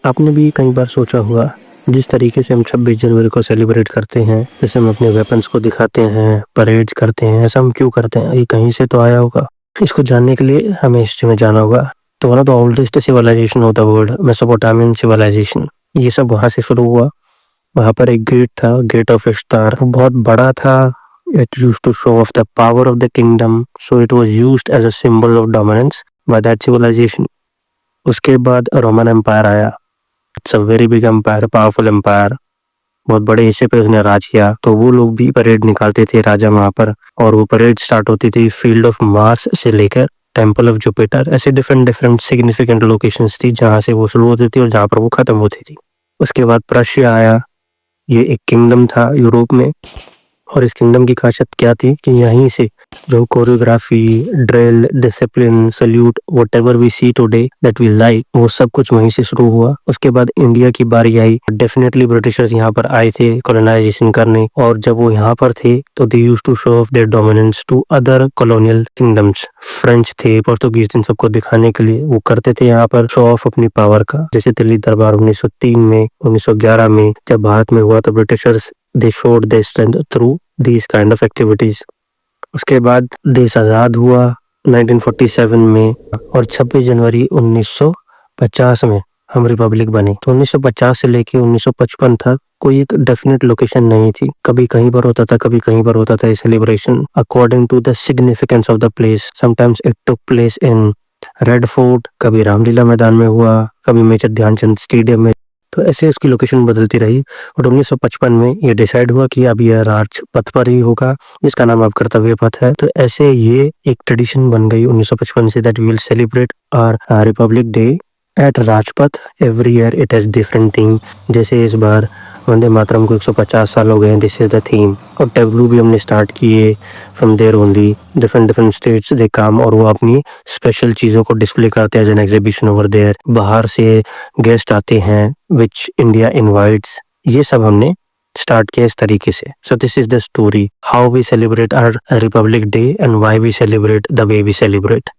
आपने भी कई बार सोचा होगा, जिस तरीके से हम 26 जनवरी को सेलिब्रेट करते हैं, जैसे हम अपने वेपन्स को दिखाते हैं, परेड्स करते हैं, ऐसा हम क्यों करते हैं? ये कहीं से तो आया होगा। इसको जानने के लिए हमें हिस्ट्री में जाना होगा। तो one of the oldest civilization of the world, Mesopotamian civilization, ये सब वहाँ से शुरू हुआ। वहाँ पर एक गेट था, गेट ऑफ इश्तार, वो बहुत बड़ा था। It used to show off the power of the kingdom, so it was used as a symbol of dominance by that civilization. उसके बाद रोमन एम्पायर आया। It's a very big empire, powerful empire, बहुत बड़े हिस्से पे उसने राज किया। तो वो लोग भी परेड निकालते थे राजा वहाँ पर, और वो परेड स्टार्ट होती थी फील्ड ऑफ मार्स से लेकर टेम्पल ऑफ जुपिटर, ऐसे डिफरेंट डिफरेंट सिग्निफिकेंट लोकेशंस थी जहाँ से वो शुरू होती थी और जहाँ पर वो खत्म होती थी। उसके बाद प्रशिया आया। ये एक किंगडम था यूरोप में, और इस किंगडम की खासियत क्या थी कि यहीं से जो choreography, drill, discipline, salute, whatever we see today that we like, वो सब कुछ वहीं से शुरू हुआ। उसके बाद इंडिया की बारी आई। डेफिनेटली ब्रिटिशर्स यहाँ पर आए थे कॉलोनाइजेशन करने, और जब वो यहाँ पर थे तो they used to show off their dominance to other colonial kingdoms. French थे, पोर्तुगीज, इन सबको दिखाने के लिए वो करते थे यहाँ पर शो ऑफ अपनी पावर का। जैसे दिल्ली दरबार 1903 में, 1911 में जब भारत में हुआ, तो Britishers they showed their strength through these kind of activities. उसके बाद देश आज़ाद हुआ 1947 में, और 26 जनवरी 1950 में हम रिपब्लिक बने। तो 1950 से लेके 1955 तक कोई एक डेफिनेट लोकेशन नहीं थी। कभी कहीं पर होता था, कभी कहीं पर होता था ये celebration, according to the significance of the place. Sometimes it took place in Red Fort, कभी रामलीला मैदान में हुआ, कभी मेजर ध्यानचंद स्टेडियम में। तो ऐसे उसकी लोकेशन बदलती रही, और 1955 में ये डिसाइड हुआ कि अब यह राजपथ पर ही होगा, जिसका नाम अब कर्तव्य पथ है। तो ऐसे ये एक ट्रेडिशन बन गई 1955 से, that we will celebrate our Republic Day at Rajpath. Every year it has different theme. जैसे इस बार वंदे मातरम को 150 साल हो गए हैं, दिस इज द थीम। और टेबलू भी हमने स्टार्ट किए from there only. Different different states they come, और वो अपनी स्पेशल चीज़ों को डिस्प्ले करते हैं as an exhibition over there. बाहर से गेस्ट आते हैं विच इंडिया इनवाइट्स। ये सब हमने स्टार्ट किया इस तरीके से। So this is the story how we celebrate our Republic Day and why we celebrate the way we celebrate.